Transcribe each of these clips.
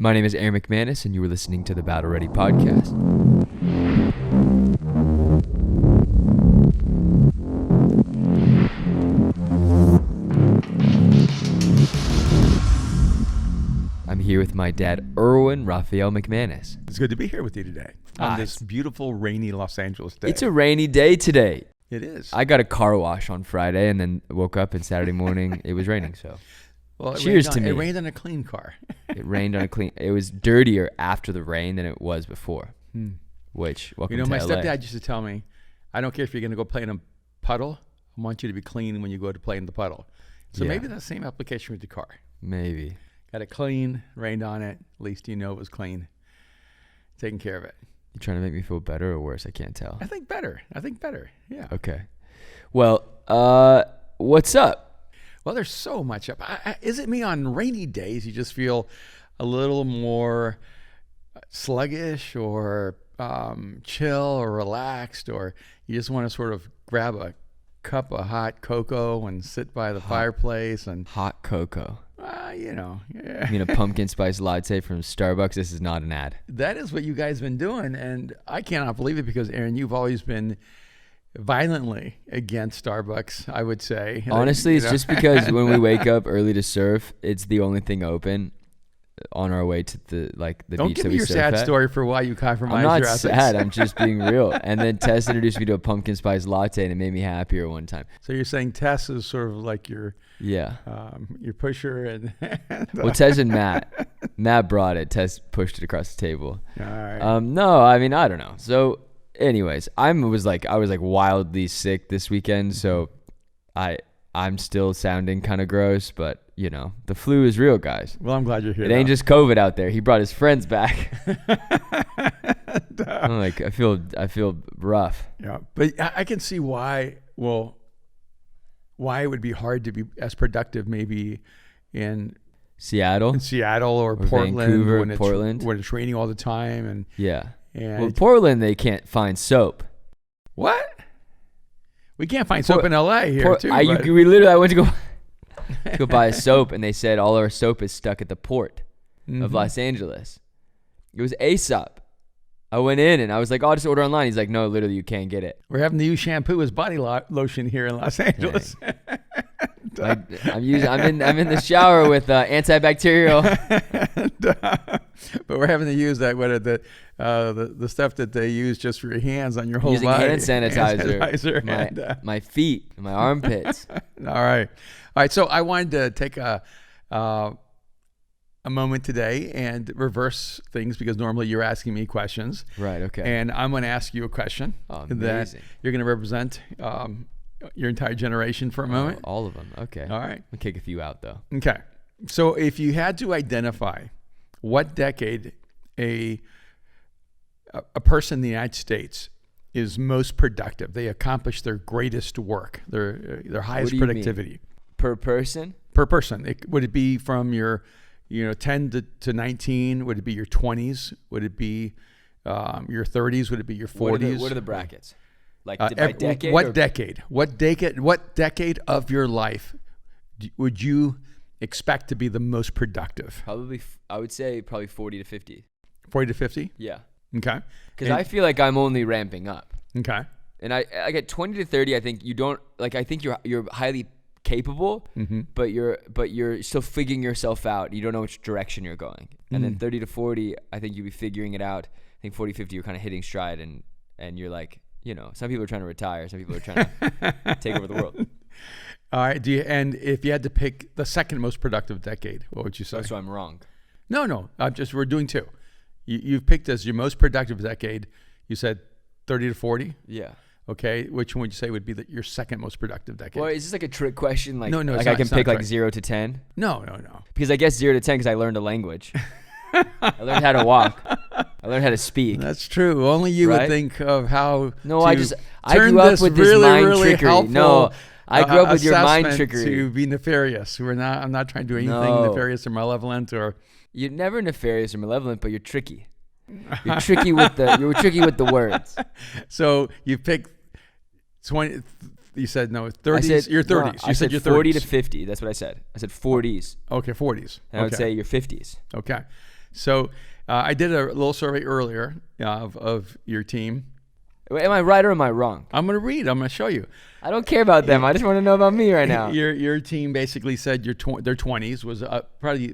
My name is Aaron McManus, and you are listening to the Battle Ready podcast. I'm here with my dad, Erwin Raphael McManus. It's good to be here with you today on this beautiful, rainy Los Angeles day. It's a rainy day today. It is. I got a car wash on Friday, and then woke up and Saturday morning it was raining. So, well, cheers to me. It rained on a clean car. It rained on a clean. It was dirtier after the rain than it was before. Which welcome to my LA. stepdad used to tell me, I don't care if you're going to go play in a puddle. I want you to be clean when you go to play in the puddle. So maybe that's the same application with the car. Maybe. Got it clean, rained on it. At least you know it was clean. Taking care of it. You trying to make me feel better or worse? I can't tell. I think better. Yeah. Okay. Well, what's up? Well, there's so much up. Is it me on rainy days? You just feel a little more sluggish or chill or relaxed, or you just want to sort of grab a cup of hot cocoa and sit by the fireplace and hot cocoa. Yeah. You mean a pumpkin spice latte from Starbucks? This is not an ad. That is what you guys have been doing, and I cannot believe it because, Aaron, you've always been violently against Starbucks, I would say. Honestly, it's just because when we wake up early to surf, it's the only thing open on our way to the Don't beach that we surf at. Don't give me your sad story for why you compromise your ethics. I'm not sad. I'm just being real. And then Tess introduced me to a pumpkin spice latte, and it made me happier one time. So you're saying Tess is sort of like your pusher and well, Tess and Matt brought it. Tess pushed it across the table. All right. No, I mean, I don't know. So anyways, I was wildly sick this weekend, so I'm still sounding kind of gross, but the flu is real, guys. Well, I'm glad you're here. It ain't just COVID out there. He brought his friends back. I'm like, I feel rough. Yeah, but I can see why. Well, why it would be hard to be as productive maybe in Seattle or Portland, Vancouver, when it's raining all the time, and well, Portland they can't find soap. What? We can't find soap in LA here too. I went to go buy a soap, and they said all our soap is stuck at the port of Los Angeles. It was Aesop. I went in and I was like, I'll just order online. He's like, no, literally you can't get it. We're having to use shampoo as body lotion here in Los Angeles. I'm in the shower with antibacterial. But we're having to use that the stuff that they use just for your hands on your whole using body. Hand sanitizer. My feet, my armpits. All right. So I wanted to take a moment today and reverse things because normally you're asking me questions. Right. Okay. And I'm going to ask you a question that you're going to represent your entire generation for a moment. All of them. Okay. All right. We'll kick a few out though. Okay. So if you had to identify what decade a person in the United States is most productive, they accomplish their greatest work, their highest productivity. Mean? Per person? Per person. Would it be from your 10 to 19? Would it be your 20s? Would it be your 30s? Would it be your 40s? What are the brackets? Like by decade? What decade? What decade of your life would you expect to be the most productive? Probably, I would say probably 40 to 50. 40 to 50? Yeah. Okay. Because I feel like I'm only ramping up. Okay. And I get 20 to 30. I think you don't I think you're highly capable, but you're still figuring yourself out. You don't know which direction you're going. And then 30 to 40, I think you'll be figuring it out. I think 40, 50, you're kind of hitting stride, and you're like, some people are trying to retire, some people are trying to take over the world. All right. And if you had to pick the second most productive decade, what would you say? So I'm wrong. No. We're doing two. You've picked as your most productive decade. You said 30 to 40. Yeah. Okay, which one would you say would be your second most productive decade? Well, is this like a trick question? Like, no, like I can pick like 0 to 10? No. Because I guess 0 to 10 because I learned a language. I learned how to walk. I learned how to speak. That's true. Only you would think of how. No, I grew up with this mind trickery. No, I grew up with your mind trickery to be nefarious. I'm not trying to do anything nefarious or malevolent or. You're never nefarious or malevolent, but you're tricky. You're tricky with the words. So you picked 20. You said no, 30s. Your 30s. No, you said your 30s. 40 to 50. That's what I said. I said 40s. Okay, 40s. And I would say your 50s. Okay. So I did a little survey earlier of your team. Am I right or am I wrong? I'm going to read. I'm going to show you. I don't care about them. I just want to know about me right now. Your team basically said their 20s was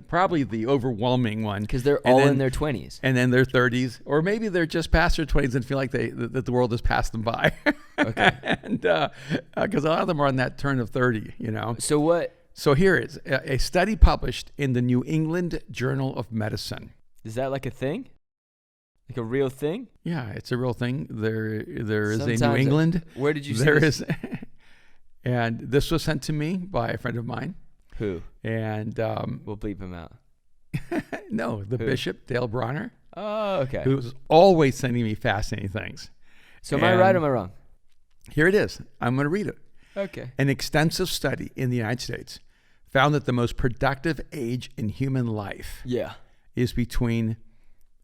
probably the overwhelming one. Because they're all in their 20s. And then their 30s. Or maybe they're just past their 20s and feel like that the world has passed them by. Okay. And because a lot of them are on that turn of 30, you know. So what? So here is a study published in the New England Journal of Medicine. Is that like a thing? Like a real thing? Yeah, it's a real thing. There is Sometimes a New England. Where did you see There this? is, and this was sent to me by a friend of mine. Who? And We'll bleep him out. no, the Bishop, Dale Bronner, Oh, okay. who's always sending me fascinating things. So am I right or am I wrong? Here it is. I'm going to read it. Okay. An extensive study in the United States found that the most productive age in human life Yeah. is between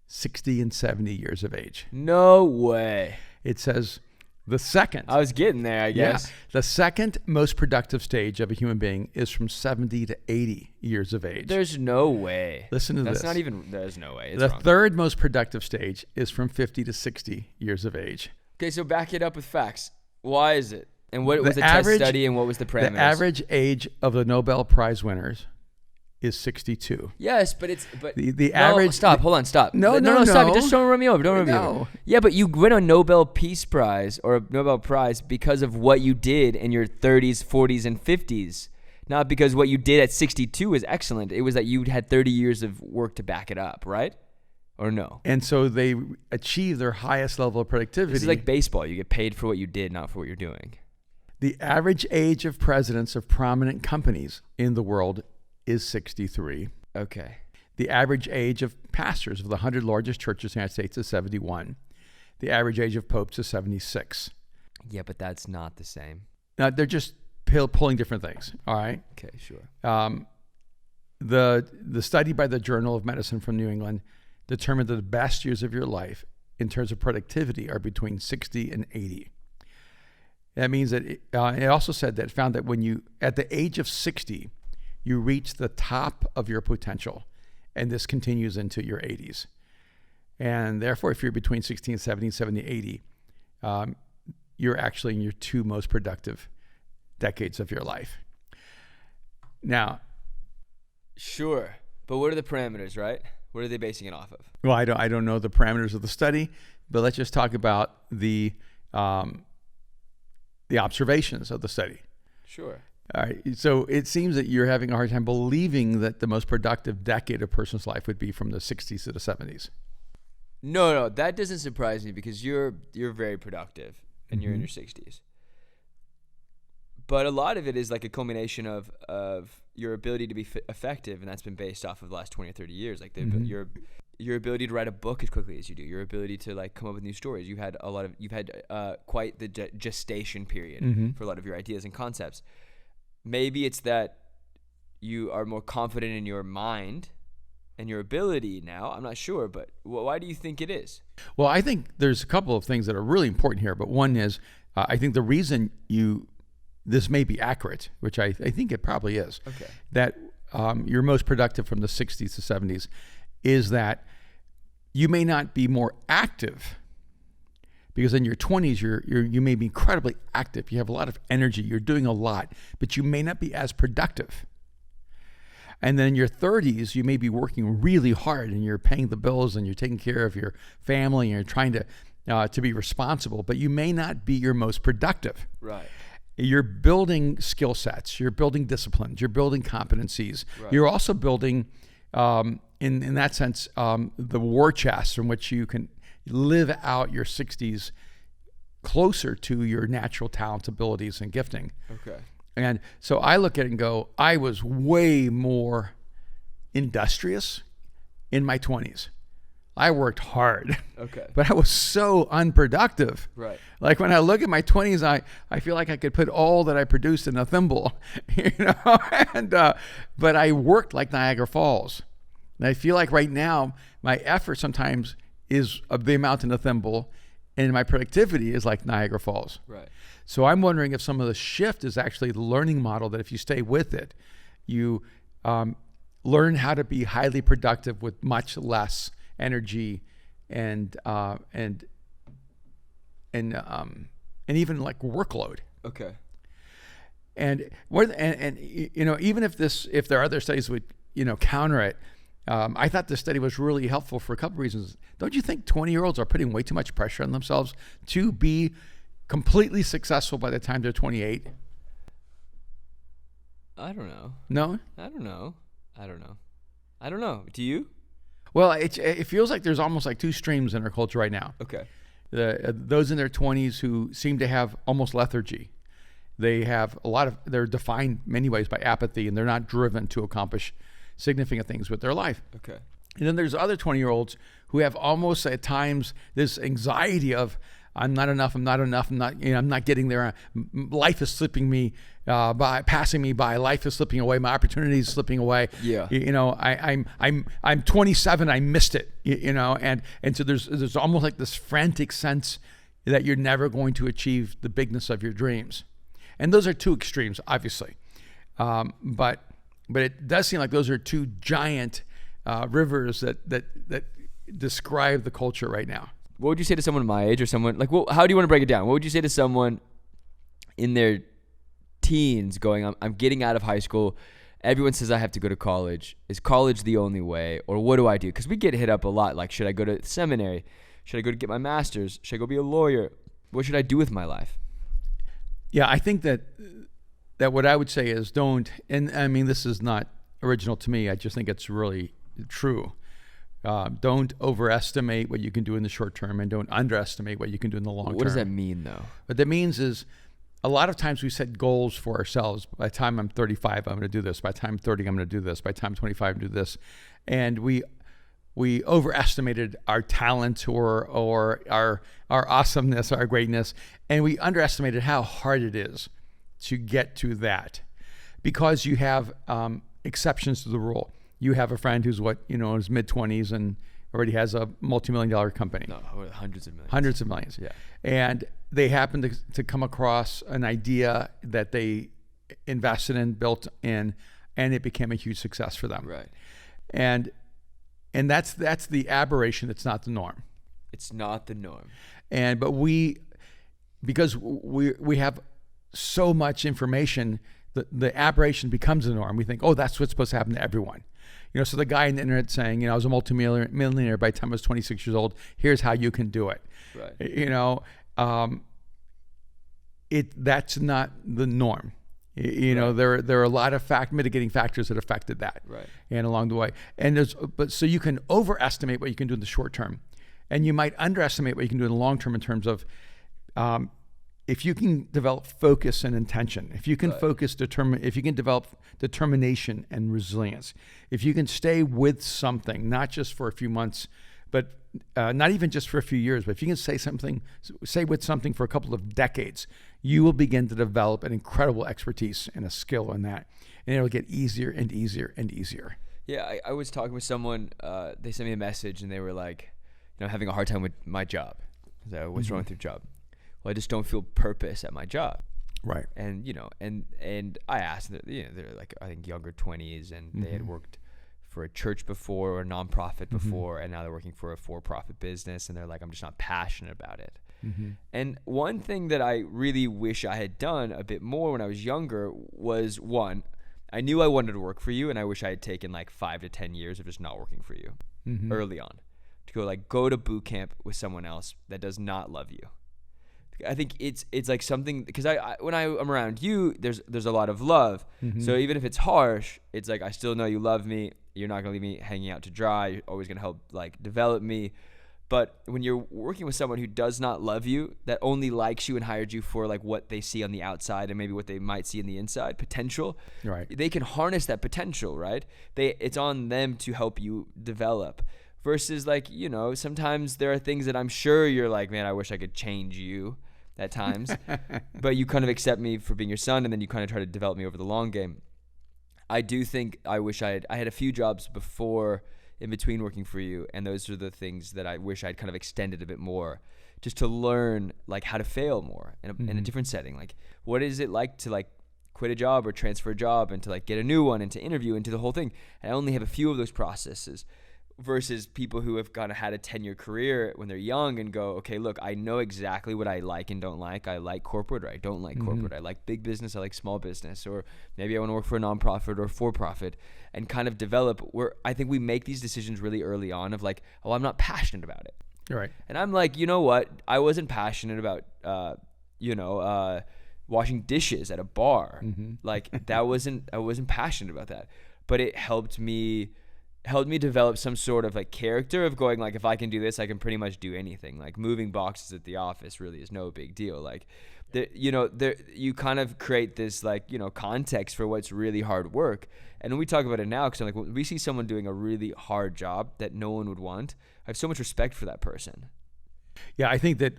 60 and 70 years of age. No way. It says the second. I was getting there, I guess. Yeah, the second most productive stage of a human being is from 70 to 80 years of age. There's no way. Listen to this. There's no way. It's The wrong. third most productive stage is from 50 to 60 years of age. Okay, so back it up with facts. Why is it? And what was the average- test study and what was the parameters? The average age of the Nobel Prize winners is 62. Yes, but The no, average. Hold on, stop. No, stop. Just don't run me over. Don't run me over. No. Yeah, but you win a Nobel Peace Prize or a Nobel Prize because of what you did in your 30s, 40s, and 50s. Not because what you did at 62 is excellent. It was that you had 30 years of work to back it up, right? Or no? And so they achieve their highest level of productivity. This is like baseball. You get paid for what you did, not for what you're doing. The average age of presidents of prominent companies in the world is 63. Okay. The average age of pastors of the 100 largest churches in the United States is 71. The average age of popes is 76. Yeah, but that's not the same. Now, they're just pulling different things, all right? Okay, sure. The study by the Journal of Medicine from New England determined that the best years of your life in terms of productivity are between 60 and 80. That means that it also said that it found that when you, at the age of 60, you reach the top of your potential, and this continues into your 80s. And therefore, if you're between 60 and 70, 70, 80, you're actually in your two most productive decades of your life. Now, Sure. But what are the parameters, right? What are they basing it off of? well, I don't know the parameters of the study, but let's just talk about the observations of the study. Sure. All right. So it seems that you're having a hard time believing that the most productive decade of a person's life would be from the 60s to the 70s. No, that doesn't surprise me because you're very productive and you're in your 60s. But a lot of it is like a culmination of your ability to be effective, and that's been based off of the last 20 or 30 years. Like your ability to write a book as quickly as you do, your ability to like come up with new stories. You've had quite the gestation period for a lot of your ideas and concepts. Maybe it's that you are more confident in your mind and your ability now. I'm not sure, but why do you think it is? Well, I think there's a couple of things that are really important here, but one is I think the reason this may be accurate, which I think it probably is, Okay. that you're most productive from the 60s to 70s, is that you may not be more active, because in your 20s you may be incredibly active. You have a lot of energy. You're doing a lot, but you may not be as productive. And then in your 30s, you may be working really hard and you're paying the bills and you're taking care of your family and you're trying to be responsible, but you may not be your most productive. Right. You're building skill sets. You're building disciplines. You're building competencies. Right. You're also building, in that sense, the war chest from which you can live out your 60s closer to your natural talents, abilities, and gifting. Okay. And so I look at it and go, I was way more industrious in my 20s. I worked hard. Okay. But I was so unproductive. Right. Like when I look at my 20s, I feel like I could put all that I produced in a thimble, and but I worked like Niagara Falls. And I feel like right now my effort sometimes is of the amount in a thimble, and my productivity is like Niagara Falls. Right. So I'm wondering if some of the shift is actually the learning model, that if you stay with it, you learn how to be highly productive with much less energy and even like workload. Okay. And you know, even if there are other studies would, you know, counter it, I thought this study was really helpful for a couple of reasons. Don't you think 20-year-olds are putting way too much pressure on themselves to be completely successful by the time they're 28? I don't know. No? I don't know. Do you? Well, it feels like there's almost like two streams in our culture right now. Okay. Those in their 20s who seem to have almost lethargy. They have they're defined many ways by apathy, and they're not driven to accomplish significant things with their life. Okay. And then there's other 20-year-olds who have almost at times this anxiety of, I'm not enough, I'm not getting there. Life is slipping me passing me by. Life is slipping away. My opportunity is slipping away. Yeah. You know, I'm 27. I missed it. You know, and so there's almost like this frantic sense that you're never going to achieve the bigness of your dreams. And those are two extremes, obviously. But it does seem like those are two giant rivers that describe the culture right now. What would you say to someone my age or someone like, well, how do you want to break it down? What would you say to someone in their teens going, I'm getting out of high school. Everyone says I have to go to college. Is college the only way? Or what do I do? Because we get hit up a lot. Like, should I go to seminary? Should I go to get my master's? Should I go be a lawyer? What should I do with my life? Yeah, I think that what I would say is don't, and I mean, this is not original to me. I just think it's really true. Don't overestimate what you can do in the short term, and don't underestimate what you can do in the long term. What does that mean, though? What that means is a lot of times we set goals for ourselves. By the time I'm 35, I'm going to do this. By the time I'm 30, I'm going to do this. By the time I'm 25, I'm going to do this. And we overestimated our talent or our awesomeness, our greatness, and we underestimated how hard it is to get to that, because you have exceptions to the rule. You have a friend who's in his mid-20s and already has a multi-million-dollar company. No, hundreds of millions. Hundreds of millions. Yeah. And they happen to come across an idea that they invested in, built in, and it became a huge success for them. Right. And that's the aberration. It's not the norm. It's not the norm. But because we have so much information, the aberration becomes the norm. We think, oh, that's what's supposed to happen to everyone. So the guy on the internet saying, I was a multimillionaire by the time I was 26 years old. Here's how you can do it. Right. That's not the norm. Right. There are a lot of mitigating factors that affected that. Right. And along the way. So you can overestimate what you can do in the short term, and you might underestimate what you can do in the long term in terms of if you can develop focus and intention, if you can if you can develop determination and resilience, if you can stay with something, not just for a few months, but not even just for a few years, but if you can stay with something for a couple of decades, you will begin to develop an incredible expertise and a skill in that, and it'll get easier and easier and easier. Yeah, I was talking with someone. They sent me a message, and they were like, having a hard time with my job. So, what's wrong with your job? Well, I just don't feel purpose at my job. Right. And and I asked, they're like, I think younger 20s, and they had worked for a church before or a nonprofit before, and now they're working for a for-profit business, and they're like, I'm just not passionate about it. And one thing that I really wish I had done a bit more when I was younger was, one, I knew I wanted to work for you, and I wish I had taken like 5 to 10 years of just not working for you early on, to go to boot camp with someone else that does not love you. I think it's like something, because I when I'm around you, there's a lot of love. So even if it's harsh, it's like I still know you love me. You're not gonna leave me hanging out to dry. You're always gonna help develop me. But when you're working with someone who does not love you, that only likes you and hired you for what they see on the outside and maybe what they might see on the inside, potential. Right. They can harness that potential, right? It's on them to help you develop. Versus sometimes there are things that I'm sure you're like, man, I wish I could change you at times, but you kind of accept me for being your son, and then you kind of try to develop me over the long game. I do think I wish I had a few jobs before, in between working for you, and those are the things that I wish I'd kind of extended a bit more, just to learn how to fail more in a different setting. What is it like to quit a job or transfer a job and to like get a new one and to interview and to the whole thing. And I only have a few of those processes versus people who have kind of had a 10-year career when they're young and go, okay, look, I know exactly what I like and don't like. I like corporate or I don't like corporate. I like big business. I like small business, or maybe I want to work for a nonprofit or for-profit, and kind of develop where I think we make these decisions really early on of like, oh, I'm not passionate about it. Right. And I'm like, you know what? I wasn't passionate about, washing dishes at a bar. Like I wasn't passionate about that, but it helped me develop some sort of like character of going like, if I can do this, I can pretty much do anything. Like moving boxes at the office really is no big deal. Like, you kind of create this like, context for what's really hard work. And when we talk about it now, because like when we see someone doing a really hard job that no one would want, I have so much respect for that person. Yeah, I think that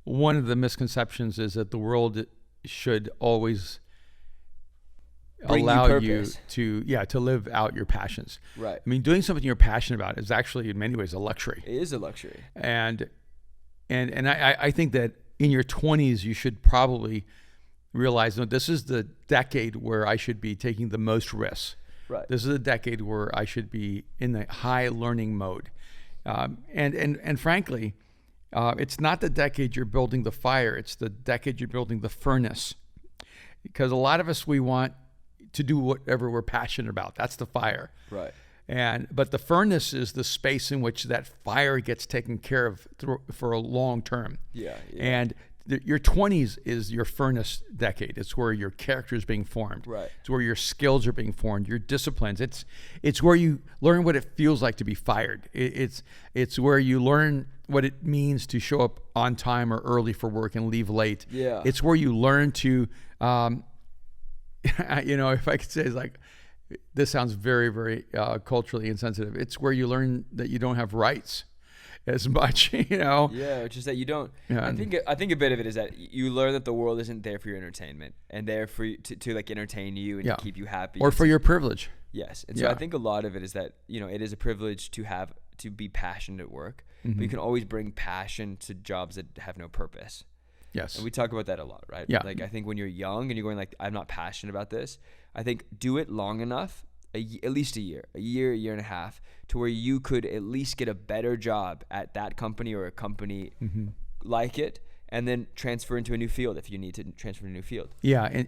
one of the misconceptions is that the world should always allow you to live out your passions. Right. I mean, doing something you're passionate about is actually in many ways a luxury. It is a luxury. And I think that in your 20s you should probably realize that this is the decade where I should be taking the most risks. Right. This is a decade where I should be in the high learning mode. And frankly, it's not the decade you're building the fire, it's the decade you're building the furnace. Because a lot of us, we want to do whatever we're passionate about. That's the fire. Right. But the furnace is the space in which that fire gets taken care of for a long term. Yeah. And your 20s is your furnace decade. It's where your character is being formed. Right. It's where your skills are being formed, your disciplines. It's where you learn what it feels like to be fired. It's where you learn what it means to show up on time or early for work and leave late. Yeah. It's where you learn to, if I could say, it's like, this sounds very, very culturally insensitive. It's where you learn that you don't have rights as much, Yeah, which is that you don't. Yeah. I think a bit of it is that you learn that the world isn't there for your entertainment and there for you to like entertain you and to keep you happy. Or for your privilege. Yes. And so I think a lot of it is that, it is a privilege to be passionate at work, but you can always bring passion to jobs that have no purpose. Yes. And we talk about that a lot, right? Yeah. Like I think when you're young and you're going like, I'm not passionate about this, I think do it long enough, at least a year and a half, to where you could at least get a better job at that company or a company like it, and then transfer into a new field if you need to transfer to a new field. Yeah. And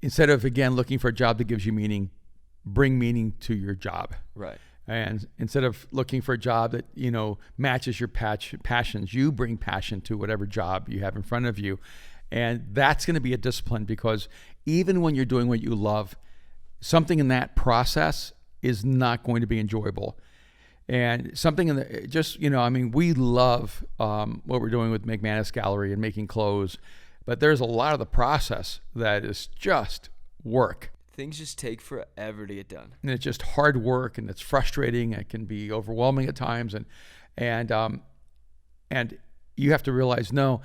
instead of, again, looking for a job that gives you meaning, bring meaning to your job. Right. And instead of looking for a job that, matches your passions, you bring passion to whatever job you have in front of you. And that's going to be a discipline, because even when you're doing what you love, something in that process is not going to be enjoyable. And something we love what we're doing with McManus Gallery and making clothes, but there's a lot of the process that is just work. Things just take forever to get done. And it's just hard work, and it's frustrating. It can be overwhelming at times. And you have to realize, no,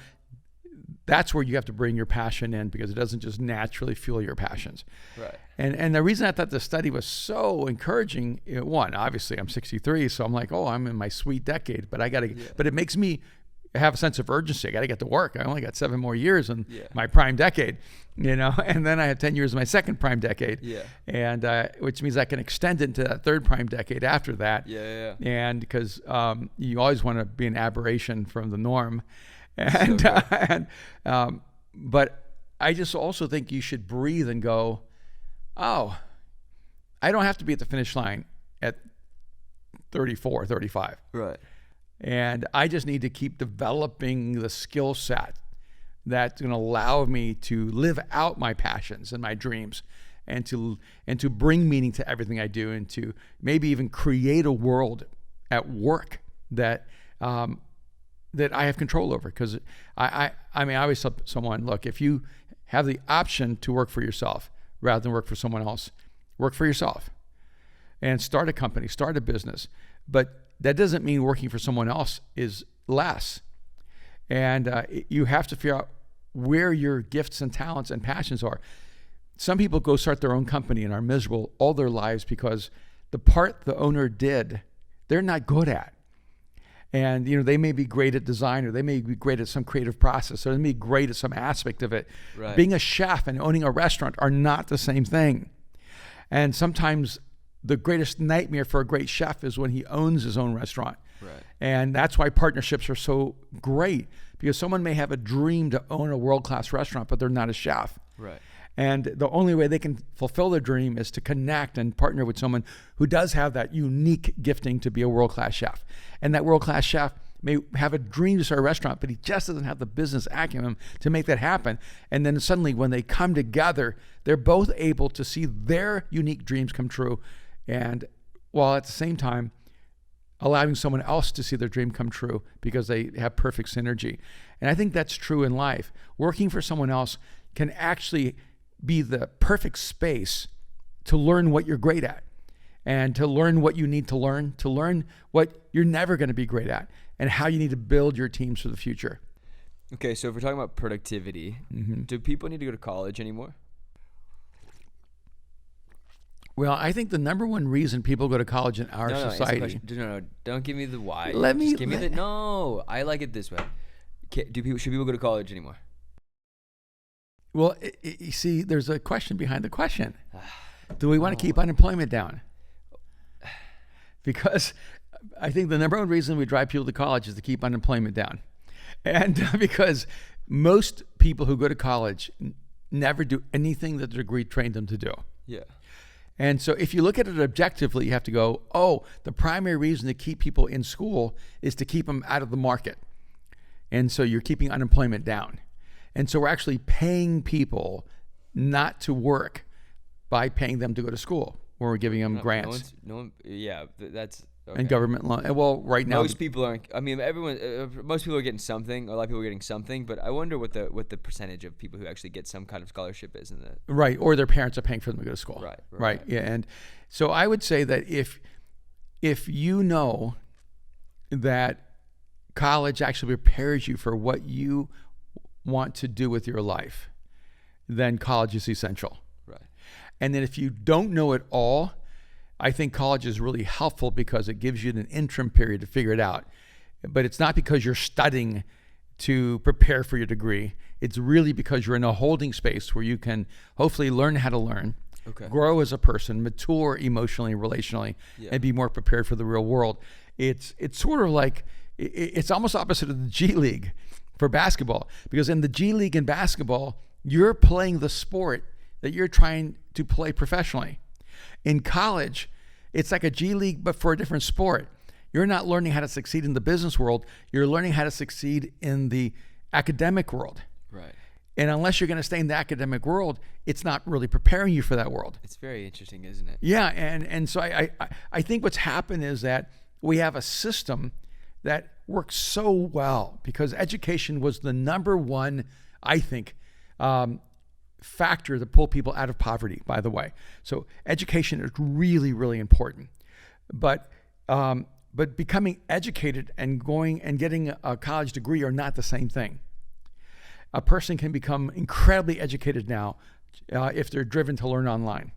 that's where you have to bring your passion in, because it doesn't just naturally fuel your passions. Right. And the reason I thought the study was so encouraging, one, obviously I'm 63, so I'm like, oh, I'm in my sweet decade, but but it makes me have a sense of urgency. I got to get to work. I only got 7 more years in my prime decade, and then I have 10 years in my second prime decade. Yeah. And which means I can extend into that third prime decade after that. Yeah. And because you always want to be an aberration from the norm. And, but I just also think you should breathe and go, oh, I don't have to be at the finish line at 34, 35. Right. And I just need to keep developing the skill set that's going to allow me to live out my passions and my dreams, and to bring meaning to everything I do, and to maybe even create a world at work that I have control over. Because I always tell someone, look, if you have the option to work for yourself rather than work for someone else, work for yourself and start a company, start a business. But that doesn't mean working for someone else is less. And you have to figure out where your gifts and talents and passions are. Some people go start their own company and are miserable all their lives because the part the owner did, they're not good at. And, they may be great at design, or they may be great at some creative process, or they may be great at some aspect of it. Right. Being a chef and owning a restaurant are not the same thing. And sometimes the greatest nightmare for a great chef is when he owns his own restaurant. Right. And that's why partnerships are so great, because someone may have a dream to own a world-class restaurant, but they're not a chef. Right. And the only way they can fulfill their dream is to connect and partner with someone who does have that unique gifting to be a world-class chef. And that world-class chef may have a dream to start a restaurant, but he just doesn't have the business acumen to make that happen. And then suddenly when they come together, they're both able to see their unique dreams come true, and while at the same time allowing someone else to see their dream come true because they have perfect synergy. And I think that's true in life. Working for someone else can actually be the perfect space to learn what you're great at, and to learn what you need to learn what you're never going to be great at, and how you need to build your teams for the future. Okay, so if we're talking about productivity, do people need to go to college anymore? Well, I think the number one reason people go to college in our society. No, don't give me the why. Give me the no. I like it this way. Should people go to college anymore? Well, you see, there's a question behind the question. Do we want to keep unemployment down? Because I think the number one reason we drive people to college is to keep unemployment down. And because most people who go to college never do anything that the degree trained them to do. Yeah. And so if you look at it objectively, you have to go, the primary reason to keep people in school is to keep them out of the market. And so you're keeping unemployment down. And so we're actually paying people not to work by paying them to go to school, or we're giving them grants. That's okay. And government loan. Well, right now most people aren't. I mean, most people are getting something. A lot of people are getting something, but I wonder what the percentage of people who actually get some kind of scholarship is in the right, or their parents are paying for them to go to school. Right. Yeah, and so I would say that if you know that college actually prepares you for what you want to do with your life, then college is essential. Right. And then if you don't know it all, I think college is really helpful because it gives you an interim period to figure it out. But it's not because you're studying to prepare for your degree. It's really because you're in a holding space where you can hopefully learn how to learn, grow as a person, mature emotionally, relationally, and be more prepared for the real world. It's sort of like, it's almost opposite of the G League for basketball, because in the G League in basketball, you're playing the sport that you're trying to play professionally. In college, it's like a G League, but for a different sport. You're not learning how to succeed in the business world. You're learning how to succeed in the academic world. Right. And unless you're going to stay in the academic world, it's not really preparing you for that world. It's very interesting, isn't it? Yeah, and so I think what's happened is that we have a system that works so well because education was the number one, I think, factor to pull people out of poverty, by the way. So education is really, really important. But becoming educated and going and getting a college degree are not the same thing. A person can become incredibly educated now if they're driven to learn online,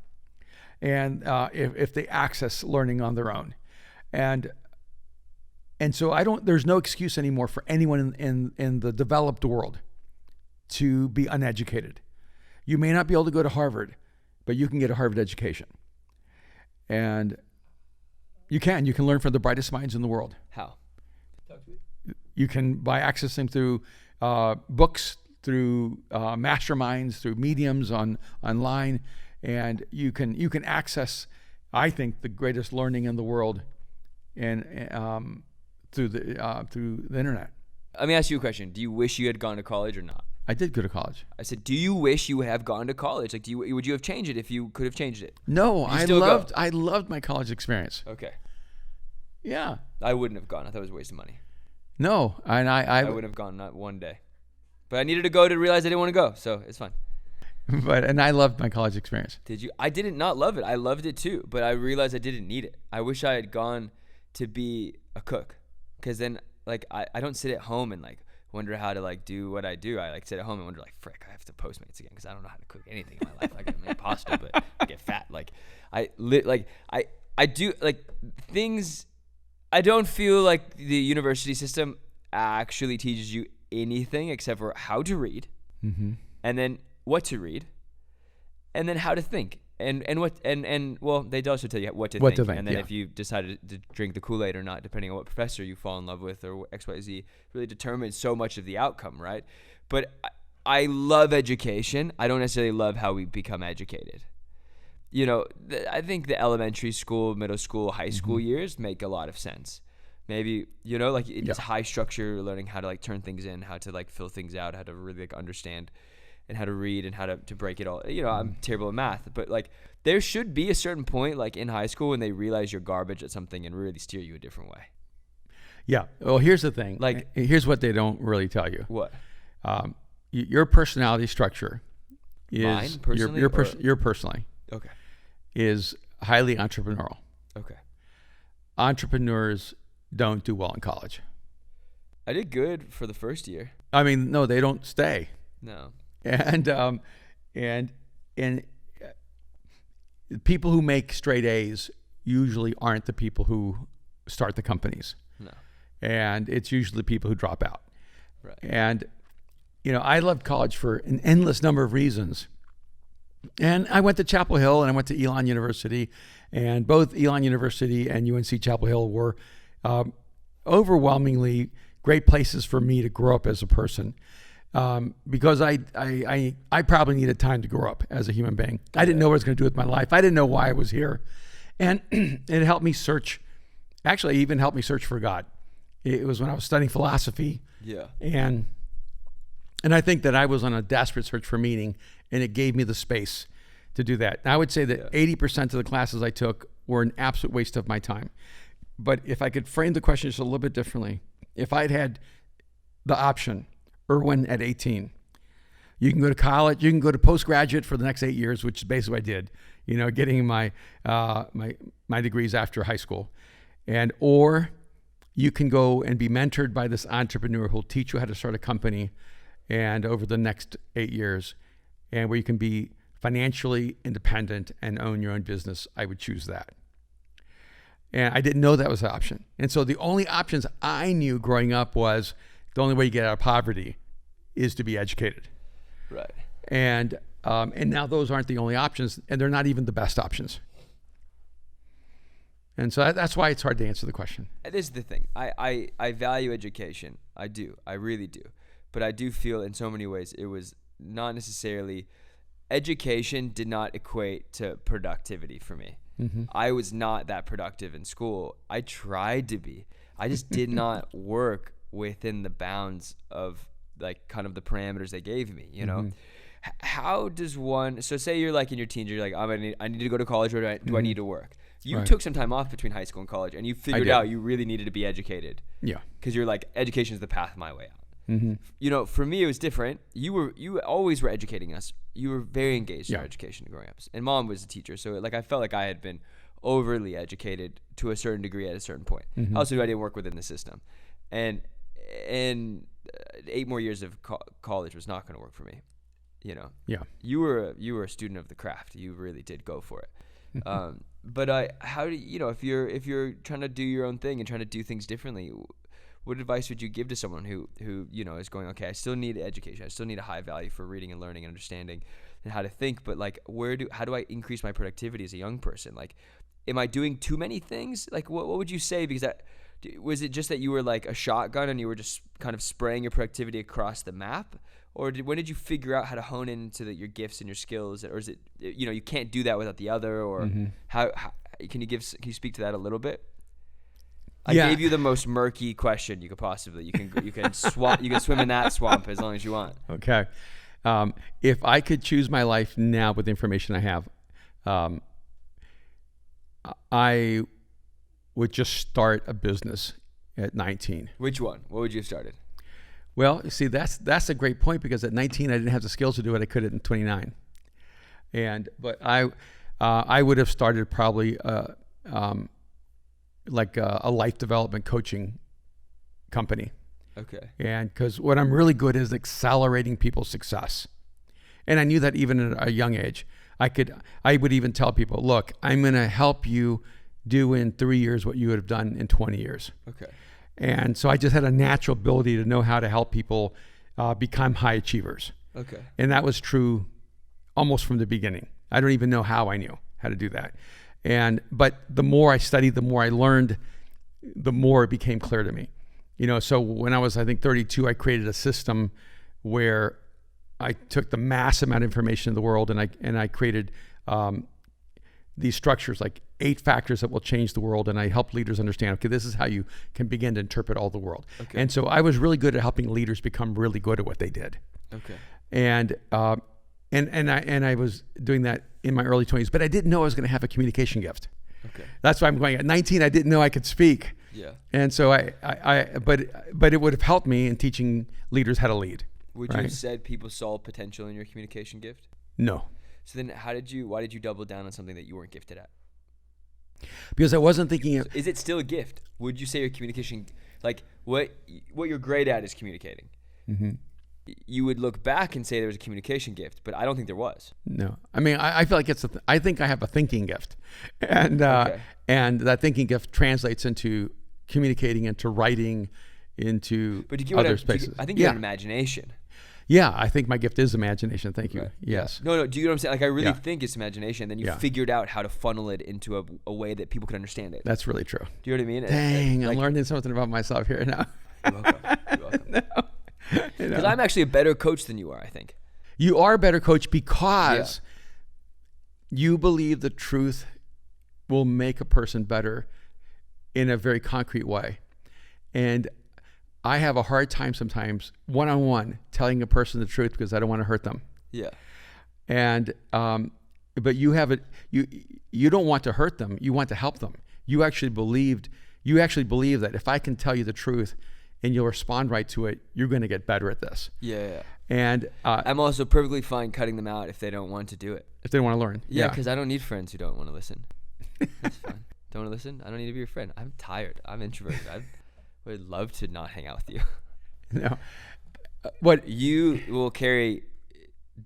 and if they access learning on their own. And so there's no excuse anymore for anyone in the developed world to be uneducated. You may not be able to go to Harvard, but you can get a Harvard education. And you can learn from the brightest minds in the world. How? You can by accessing through books, through masterminds, through mediums online, and you can access, I think, the greatest learning in the world, and through the internet. Let me ask you a question. Do you wish you had gone to college or not? I did go to college. I said, do you wish you would have gone to college? Like, would you have changed it if you could have changed it? No, I loved my college experience. Okay. Yeah. I wouldn't have gone. I thought it was a waste of money. No, and I wouldn't have gone, not one day. But I needed to go to realize I didn't want to go, so it's fine. And I loved my college experience. Did you? I didn't not love it. I loved it too, but I realized I didn't need it. I wish I had gone to be a cook, because then like I don't sit at home and like wonder how to like do what I do. I like sit at home and wonder like, frick, I have to Postmates again because I don't know how to cook anything in my life. I can make pasta, but I get fat. Like I do like things. I don't feel like the university system actually teaches you anything except for how to read, and then what to read, and then how to think, and well, they also tell you what to think, and then if you decided to drink the Kool-Aid or not, depending on what professor you fall in love with or XYZ, really determines so much of the outcome, right? But I love education. I don't necessarily love how we become educated. You know, I think the elementary school, middle school, high school years make a lot of sense. Maybe, you know, like it's high structure, learning how to like turn things in, how to like fill things out, how to really like understand and how to read and how to break it all. You know, I'm terrible at math, but like there should be a certain point like in high school when they realize you're garbage at something and really steer you a different way. Yeah. Well, here's the thing. Like, here's what they don't really tell you. What? Your personality structure is mine personally. Your personally. Okay. Is highly entrepreneurial. Okay. Entrepreneurs don't do well in college. I did good for the first year. I mean, no, they don't stay. No. And people who make straight A's usually aren't the people who start the companies. No. And it's usually people who drop out. Right. And, you know, I loved college for an endless number of reasons. And I went to Chapel Hill and I went to Elon University, and both Elon University and UNC Chapel Hill were overwhelmingly great places for me to grow up as a person, because I probably needed time to grow up as a human being. I didn't know what I was going to do with my life. I didn't know why I was here. And it helped me search, actually even helped me search for God. It was when I was studying philosophy. Yeah. And I think that I was on a desperate search for meaning, and it gave me the space to do that. And I would say that 80% of the classes I took were an absolute waste of my time. But if I could frame the question just a little bit differently, if I'd had the option, Erwin at 18, you can go to college, you can go to postgraduate for the next 8 years, which is basically what I did, you know, getting my degrees after high school. Or you can go and be mentored by this entrepreneur who'll teach you how to start a company, and over the next 8 years, and where you can be financially independent and own your own business, I would choose that. And I didn't know that was an option. And so the only options I knew growing up was the only way you get out of poverty is to be educated. Right. And now those aren't the only options, and they're not even the best options. And so that's why it's hard to answer the question. This is the thing. I value education. I do. I really do. But I do feel in so many ways it was not necessarily, education did not equate to productivity for me. I was not that productive in school. I tried to be. I just did not work within the bounds of like kind of the parameters they gave me, you know? How does one, so say you're like in your teens, you're like, I need to go to college, or do I need to work? You took some time off between high school and college, and you figured out you really needed to be educated. Yeah. Because you're like, education is the path my way out. You know, for me, it was different. You always were educating us. You were very engaged in our education growing up. And mom was a teacher. So like, I felt like I had been overly educated to a certain degree at a certain point. I also knew I didn't work within the system. And 8 more years of college was not going to work for me. You know, you were a student of the craft. You really did go for it. But how do you know, if you're trying to do your own thing and trying to do things differently, what advice would you give to someone who you know is going, okay, I still need education, I still need a high value for reading and learning and understanding and how to think, but like how do I increase my productivity as a young person? Like, am I doing too many things? Like, what would you say? Because was it just that you were like a shotgun and you were just kind of spraying your productivity across the map? Or when did you figure out how to hone into your gifts and your skills? Or is it, you know, you can't do that without the other? Or how can you speak to that a little bit? I gave you the most murky question you could possibly. You can swim in that swamp as long as you want. Okay. If I could choose my life now with the information I have, I would just start a business at 19. Which one? What would you have started? Well, you see, that's a great point, because at 19 I didn't have the skills to do what I could at 29. But I would have started probably like a life development coaching company. Okay. And because what I'm really good is accelerating people's success. And I knew that even at a young age. I would even tell people, look, I'm going to help you do in 3 years what you would have done in 20 years. Okay. And so I just had a natural ability to know how to help people become high achievers. Okay. And that was true almost from the beginning. I don't even know how I knew how to do that. But the more I studied, the more I learned, the more it became clear to me. So when I was, I think, 32, I created a system where I took the mass amount of information in the world and I created these structures, like 8 factors that will change the world. And I help leaders understand, okay, this is how you can begin to interpret all the world. Okay. And so I was really good at helping leaders become really good at what they did. Okay. And I was doing that in my early 20s, but I didn't know I was going to have a communication gift. Okay. That's why I'm going. At 19, I didn't know I could speak. Yeah. And so but it would have helped me in teaching leaders how to lead. Would you have said people saw potential in your communication gift? No. So then why did you double down on something that you weren't gifted at? Because I wasn't thinking. Is it still a gift? Would you say your communication, like what you're great at is communicating? Mm-hmm. You would look back and say there was a communication gift, but I don't think there was. No. I mean, I feel like I think I have a thinking gift. And that thinking gift translates into communicating, into writing, into other spaces. I think you have an imagination. Yeah, I think my gift is imagination. Thank you. Right. Yes. No, do you know what I'm saying? Like I really think it's imagination. And then you figured out how to funnel it into a way that people can understand it. That's really true. Do you know what I mean? Dang, I'm learning something about myself here now. You're welcome. No. Because I'm actually a better coach than you are, I think. You are a better coach because you believe the truth will make a person better in a very concrete way. And I have a hard time sometimes one-on-one telling a person the truth because I don't want to hurt them. Yeah. And but you have it. You don't want to hurt them. You want to help them. You actually believe that if I can tell you the truth and you'll respond right to it, you're going to get better at this. Yeah. And I'm also perfectly fine cutting them out if they don't want to do it. If they don't want to learn. Yeah, because I don't need friends who don't want to listen. That's fine. Don't want to listen? I don't need to be your friend. I'm tired. I'm introverted. I would love to not hang out with you. No. What you will carry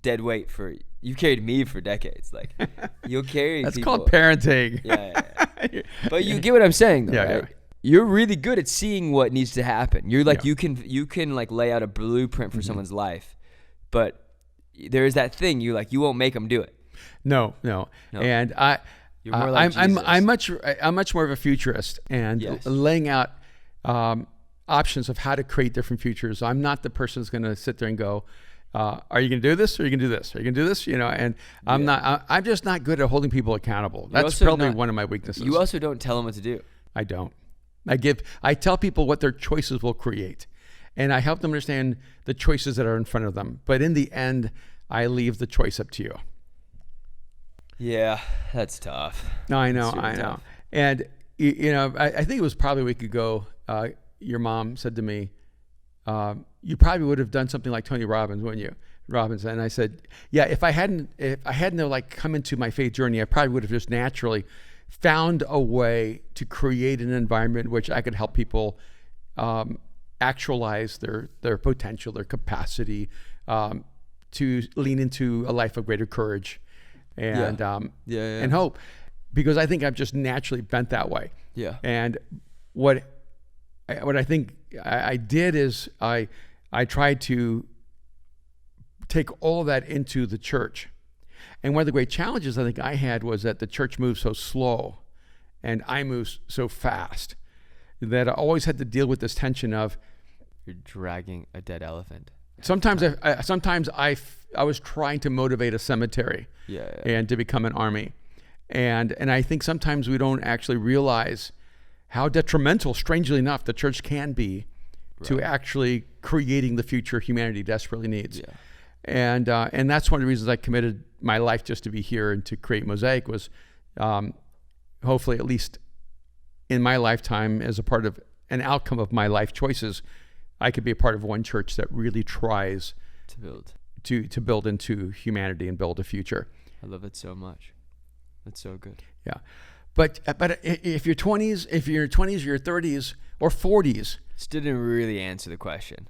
dead weight for. You carried me for decades. Like you'll carry. That's people. Called parenting. Yeah. But you get what I'm saying, though, right? Yeah. You're really good at seeing what needs to happen. You're like you can like lay out a blueprint for someone's life, but there is that thing you won't make them do it. No. And You're more like I'm much more of a futurist and laying out options of how to create different futures. I'm not the person who's going to sit there and go, are you going to do this? Or are you going to do this? Are you going to do this? And I'm just not good at holding people accountable. That's probably one of my weaknesses. You also don't tell them what to do. I don't. I tell people what their choices will create, and I help them understand the choices that are in front of them. But in the end, I leave the choice up to you. Yeah, that's tough. No, I know. Tough. And I think it was probably a week ago. Your mom said to me, "You probably would have done something like Tony Robbins, wouldn't you?" Robbins, and I said, "Yeah. If I hadn't come into my faith journey, I probably would have just naturally found a way to create an environment in which I could help people actualize their potential, their capacity, to lean into a life of greater courage and and hope, because I think I'm just naturally bent that way." Yeah. And what I think I did is I tried to take all of that into the church. And one of the great challenges I think I had was that the church moved so slow and I moved so fast that I always had to deal with this tension of you're dragging a dead elephant. Sometimes I was trying to motivate a cemetery and to become an army. And I think sometimes we don't actually realize how detrimental, strangely enough, the church can be to actually creating the future humanity desperately needs. Yeah. And that's one of the reasons I committed my life just to be here and to create Mosaic was hopefully, at least in my lifetime, as a part of an outcome of my life choices, I could be a part of one church that really tries to build into humanity and build a future. I love it so much. That's so good. Yeah. But if you're 20s, or your 30s or 40s. Still didn't really answer the question.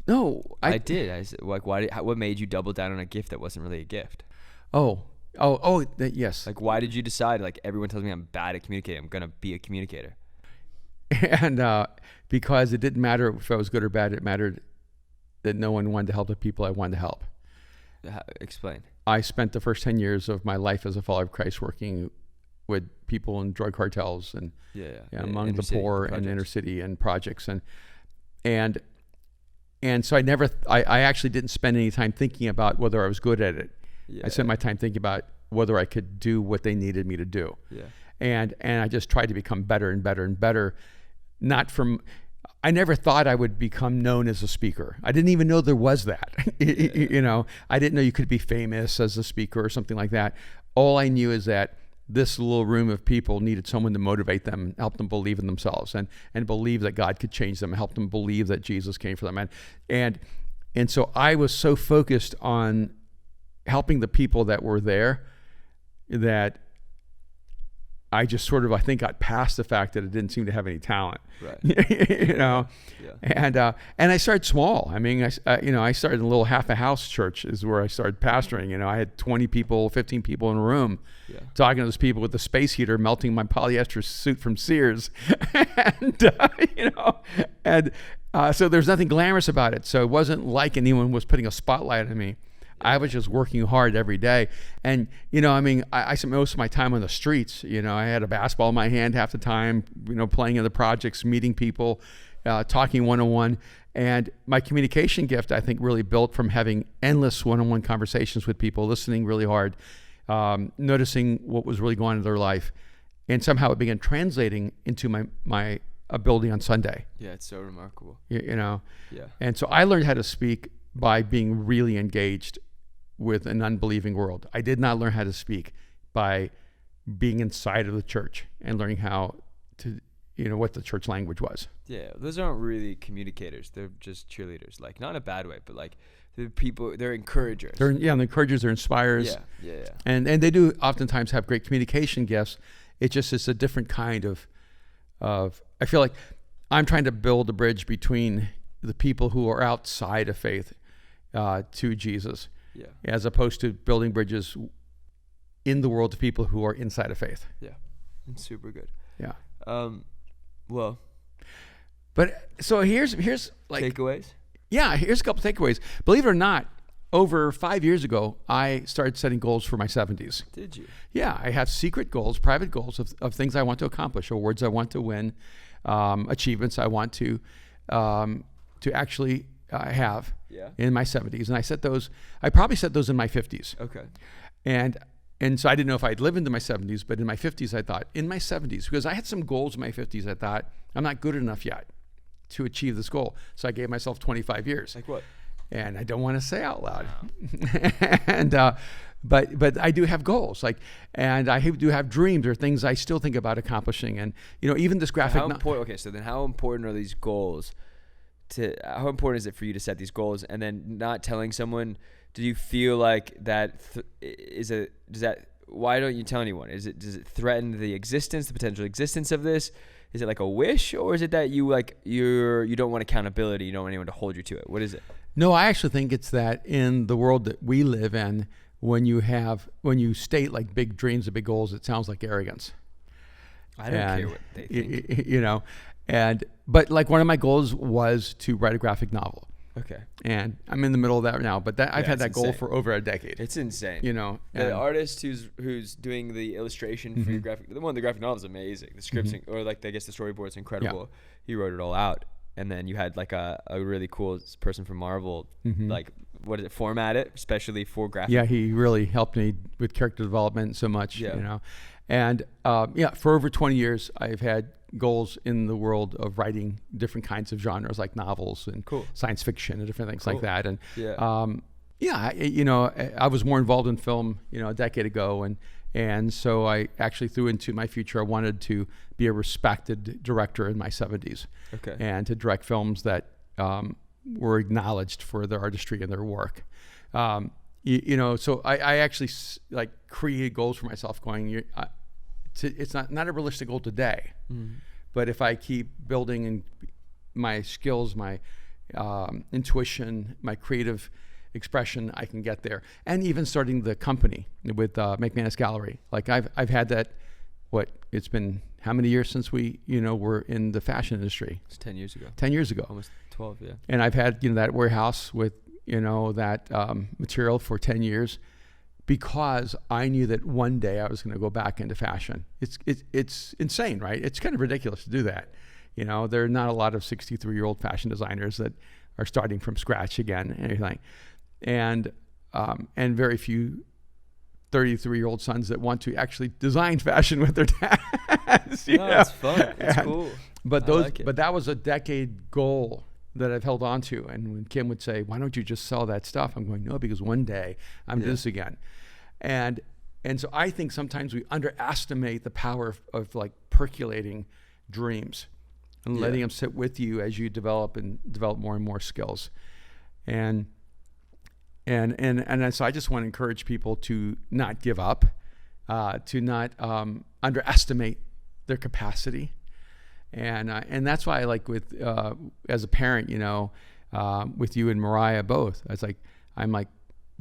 No, I did. I said, like, what made you double down on a gift that wasn't really a gift? Oh, Yes. Like, why did you decide, like, everyone tells me I'm bad at communicating, I'm going to be a communicator? And because it didn't matter if I was good or bad, it mattered that no one wanted to help the people I wanted to help. Explain. I spent the first 10 years of my life as a follower of Christ working with people in drug cartels and among the poor and inner city and projects. And so I actually didn't spend any time thinking about whether I was good at it. I spent my time thinking about whether I could do what they needed me to do. Yeah. And I just tried to become better and better and better. I never thought I would become known as a speaker. I didn't even know there was that. You know, I didn't know you could be famous as a speaker or something like that. All I knew is that this little room of people needed someone to motivate them and help them believe in themselves and believe that God could change them and help them believe that Jesus came for them. And so I was so focused on helping the people that were there that I just sort of, I think, got past the fact that it didn't seem to have any talent, right? You know, and I started small. I mean, I started in a little half a house church is where I started pastoring. You know, I had 20 people, 15 people in a room, talking to those people with the space heater melting my polyester suit from Sears, so there's nothing glamorous about it. So it wasn't like anyone was putting a spotlight on me. I was just working hard every day. And, you know, I mean, I spent most of my time on the streets. You know, I had a basketball in my hand half the time, you know, playing in the projects, meeting people, talking one-on-one. And my communication gift, I think, really built from having endless one-on-one conversations with people, listening really hard, noticing what was really going on in their life. And somehow it began translating into my ability on Sunday. Yeah, it's so remarkable. You know? Yeah. And so I learned how to speak by being really engaged with an unbelieving world. I did not learn how to speak by being inside of the church and learning how to, you know, what the church language was. Yeah, those aren't really communicators. They're just cheerleaders. Like, not in a bad way, but like they're encouragers. They're encouragers, they're inspirers. Yeah. And they do oftentimes have great communication gifts. It's a different kind of I feel like I'm trying to build a bridge between the people who are outside of faith to Jesus. Yeah. As opposed to building bridges in the world to people who are inside of faith. Yeah. It's super good. Yeah. Well. But so here's like takeaways? Yeah, here's a couple takeaways. Believe it or not, over 5 years ago, I started setting goals for my 70s. Did you? Yeah, I have secret goals, private goals of things I want to accomplish, awards I want to win, achievements I want to actually have in my 70s. And I probably set those in my 50s. Okay. And so I didn't know if I'd live into my 70s, but in my 50s, I thought, in my 70s, because I had some goals in my 50s, I thought, I'm not good enough yet to achieve this goal. So I gave myself 25 years. Like what? And I don't want to say out loud. And but I do have goals, and I do have dreams or things I still think about accomplishing. And, you know, even this graphic. So then how important are these goals? How important is it for you to set these goals and then not telling someone? Do you feel like that why don't you tell anyone? Does it threaten the potential existence of this? Is it like a wish, or is it that you don't want accountability, you don't want anyone to hold you to it? What is it? No, I actually think it's that in the world that we live in, when you state like big dreams and big goals, it sounds like arrogance. I don't care what they think. You know, but like one of my goals was to write a graphic novel. Okay. And I'm in the middle of that now, but I've had that goal for over a decade. It's insane. You know, the artist who's doing the illustration for your graphic, the graphic novel is amazing. The scripts or like I guess the storyboard's incredible. Yeah. He wrote it all out, and then you had like a really cool person from Marvel, like format it especially for graphic. Yeah, he really helped me with character development so much. Yeah. You know, and for over 20 years I've had goals in the world of writing different kinds of genres like novels and science fiction and different things like that. And you know, I was more involved in film, you know, a decade ago, and so I actually threw into my future. I wanted to be a respected director in my 70s, and to direct films that were acknowledged for their artistry and their work. You know, so I actually like created goals for myself, going, it's not a realistic goal today, but if I keep building my skills, my intuition, my creative expression, I can get there. And even starting the company with McManus Gallery. Like I've had that, it's been how many years since we, were in the fashion industry? It's 10 years ago. 10 years ago. Almost 12, yeah. And I've had, that warehouse with, that material for 10 years because I knew that one day I was going to go back into fashion. It's insane, right? It's kind of ridiculous to do that. There are not a lot of 63-year-old fashion designers that are starting from scratch again and everything. And very few 33-year-old sons that want to actually design fashion with their dads. It's fun. It's cool. But that was a decade goal that I've held on to. And when Kim would say, why don't you just sell that stuff? I'm going, no, because one day I'm doing this again. And so I think sometimes we underestimate the power of like percolating dreams and letting them sit with you as you develop more and more skills. And so I just want to encourage people to not give up, to not underestimate their capacity. And that's why I like with, as a parent, with you and Mariah both, I'm like,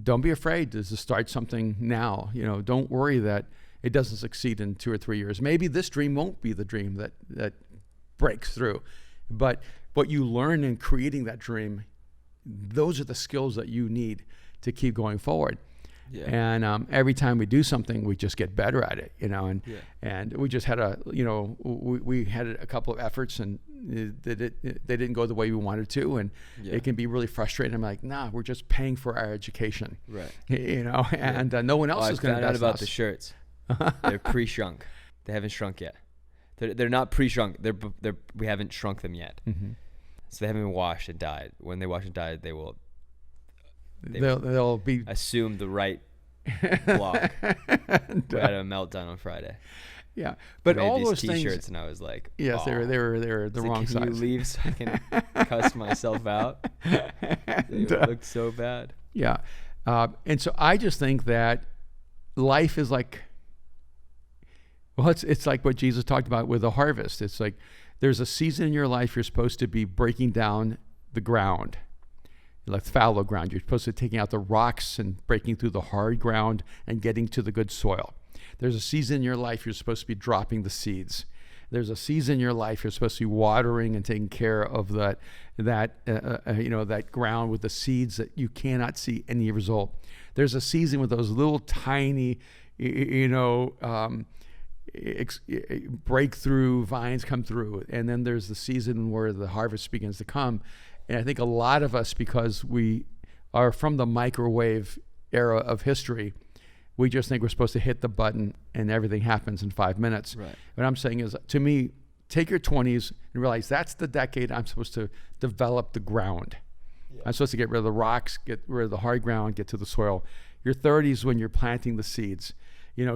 don't be afraid to start something now. Don't worry that it doesn't succeed in 2 or 3 years. Maybe this dream won't be the dream that breaks through, but what you learn in creating that dream, those are the skills that you need to keep going forward. Yeah. And every time we do something, we just get better at it, and we just had we had a couple of efforts and they didn't go the way we wanted to. And it can be really frustrating. I'm like, nah, we're just paying for our education, right? And no one else is going to find out about the shirts. They're pre-shrunk. They haven't shrunk yet. They're not pre-shrunk. We haven't shrunk them yet. Mm-hmm. So they haven't been washed and dyed. When they wash and dye, they'll be assume the right block. We had a meltdown on Friday. Yeah, but all those T-shirts things, and I was like, yes, they were the wrong size. Can you leave so I can cuss myself out? It looked so bad. Yeah, and so I just think that life is like, it's like what Jesus talked about with the harvest. It's like there's a season in your life you're supposed to be breaking down the ground. Like fallow ground. You're supposed to be taking out the rocks and breaking through the hard ground and getting to the good soil. There's a season in your life you're supposed to be dropping the seeds. There's a season in your life you're supposed to be watering and taking care of that ground with the seeds that you cannot see any result. There's a season with those little tiny, breakthrough vines come through, and then there's the season where the harvest begins to come. And I think a lot of us, because we are from the microwave era of history, we just think we're supposed to hit the button and everything happens in 5 minutes. Right. What I'm saying is, to me, take your 20s and realize that's the decade I'm supposed to develop the ground. Yeah. I'm supposed to get rid of the rocks, get rid of the hard ground, get to the soil. Your 30s when you're planting the seeds.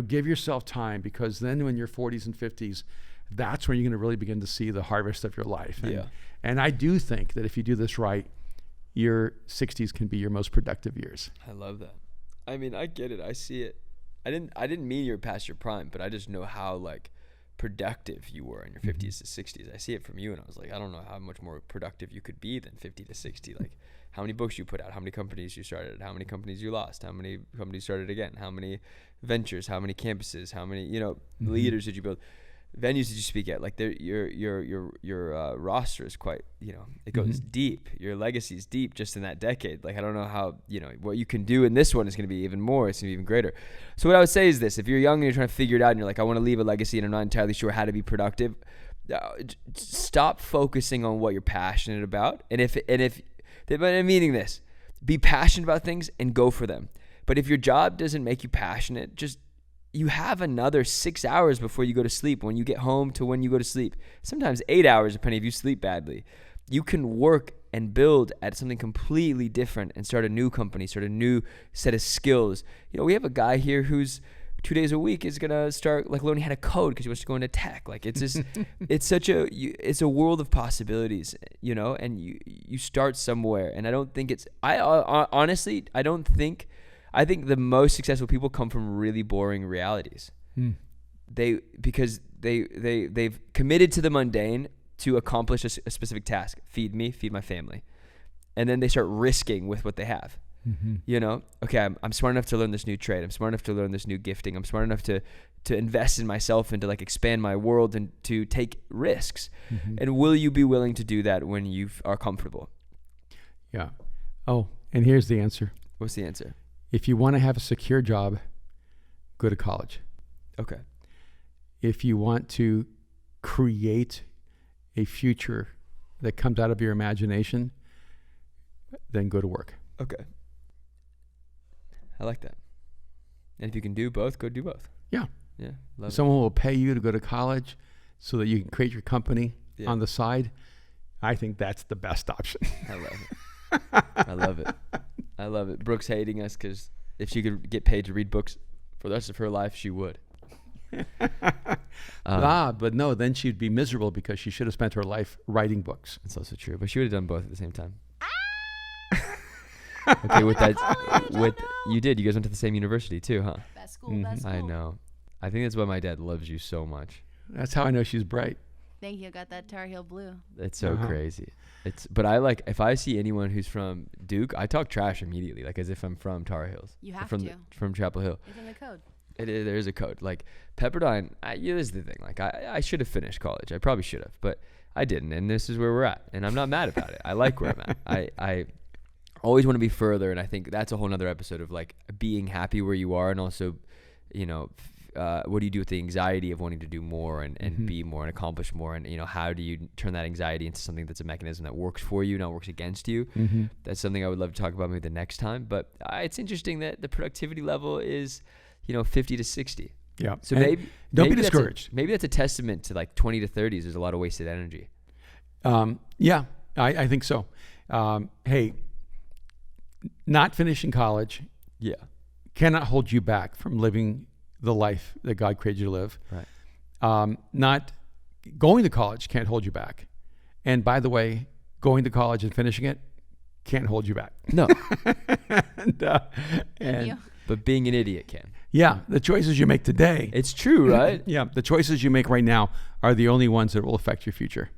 Give yourself time, because then when you're 40s and 50s, that's when you're going to really begin to see the harvest of your life. And I do think that if you do this right, your 60s can be your most productive years. I love that. I mean, I get it. I see it. I didn't mean you're past your prime, but I just know how like productive you were in your 50s to 60s. I see it from you, and I was like, I don't know how much more productive you could be than 50 to 60. Like how many books you put out, how many companies you started, how many companies you lost, how many companies started again, how many ventures, how many campuses, how many leaders did you build, venues did you speak at? Like your roster is quite, it goes deep. Your legacy is deep just in that decade. Like I don't know how, what you can do in this one is going to be even more. It's going to be even greater. So what I would say is this: if you're young and you're trying to figure it out and you're like, I want to leave a legacy and I'm not entirely sure how to be productive, stop focusing on what you're passionate about. But I'm meaning this: be passionate about things and go for them. But if your job doesn't make you passionate, you have another 6 hours before you go to sleep, when you get home to when you go to sleep. Sometimes 8 hours, depending if you sleep badly. You can work and build at something completely different and start a new company, start a new set of skills. We have a guy here who's 2 days a week is going to start like learning how to code because he wants to go into tech. Like it's just, it's a world of possibilities, and you start somewhere. And I don't think honestly, I think the most successful people come from really boring realities. Because they've committed to the mundane to accomplish a specific task. Feed me, feed my family. And then they start risking with what they have. You know, okay, I'm smart enough to learn this new trade. I'm smart enough to learn this new gifting. I'm smart enough to invest in myself and to like expand my world and to take risks. And will you be willing to do that when you are comfortable? Yeah. Oh, and here's the answer. What's the answer? If you want to have a secure job, go to college. Okay. If you want to create a future that comes out of your imagination, then go to work. Okay. I like that. And if you can do both, go do both. Yeah. Yeah. Love Someone will pay you to go to college so that you can create your company on the side. I think that's the best option. I love it. I love it. I love it. Brooke's hating us because if she could get paid to read books for the rest of her life, she would. But no, then she'd be miserable because she should have spent her life writing books. That's also true. But she would have done both at the same time. Okay, with that, you did. You guys went to the same university too, huh? Best school, best school. I know. I think that's why my dad loves you so much. That's how I know she's bright. Thank you. Got that Tar Heel blue. It's so crazy. But I like, if I see anyone who's from Duke, I talk trash immediately, like as if I'm from Tar Heels. You have from Chapel Hill. It's in the code. There is a code. Like Pepperdine, this is the thing. Like I should have finished college. I probably should have, but I didn't. And this is where we're at. And I'm not mad about it. I like where I'm at. I always want to be further. And I think that's a whole nother episode of like being happy where you are. And also, you know, what do you do with the anxiety of wanting to do more and be more and accomplish more? And, you know, how do you turn that anxiety into something that's a mechanism that works for you, not works against you? That's something I would love to talk about maybe the next time. But it's interesting that the productivity level is, 50 to 60. Yeah. So maybe don't be discouraged. Maybe that's a testament to like 20 to 30s. There's a lot of wasted energy. Yeah, I think so. Hey, not finishing college cannot hold you back from living the life that God created you to live. Right. Not going to college can't hold you back. And by the way, going to college and finishing it can't hold you back. No. and but being an idiot can. Yeah, the choices you make today. It's true, right? Yeah, the choices you make right now are the only ones that will affect your future.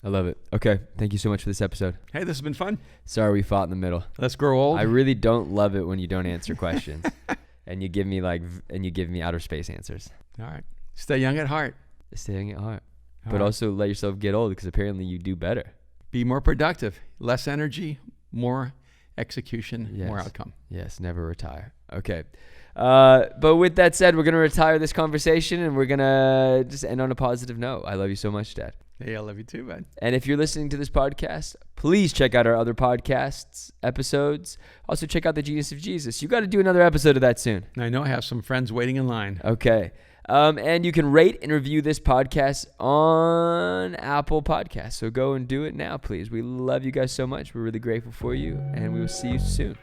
I love it. Okay, thank you so much for this episode. Hey, this has been fun. Sorry we fought in the middle. Let's grow old. I really don't love it when you don't answer questions and you give me outer space answers. All right. Stay young at heart. Stay young at heart. But also let yourself get old because apparently you do better. Be more productive. Less energy, more execution, more outcome. Yes, never retire. Okay. But with that said, we're going to retire this conversation and we're going to just end on a positive note. I love you so much, Dad. Hey, I love you too, man. And if you're listening to this podcast, please check out our other podcasts, episodes. Also check out The Genius of Jesus. You got to do another episode of that soon. I know I have some friends waiting in line. Okay. And you can rate and review this podcast on Apple Podcasts. So go and do it now, please. We love you guys so much. We're really grateful for you, and we will see you soon.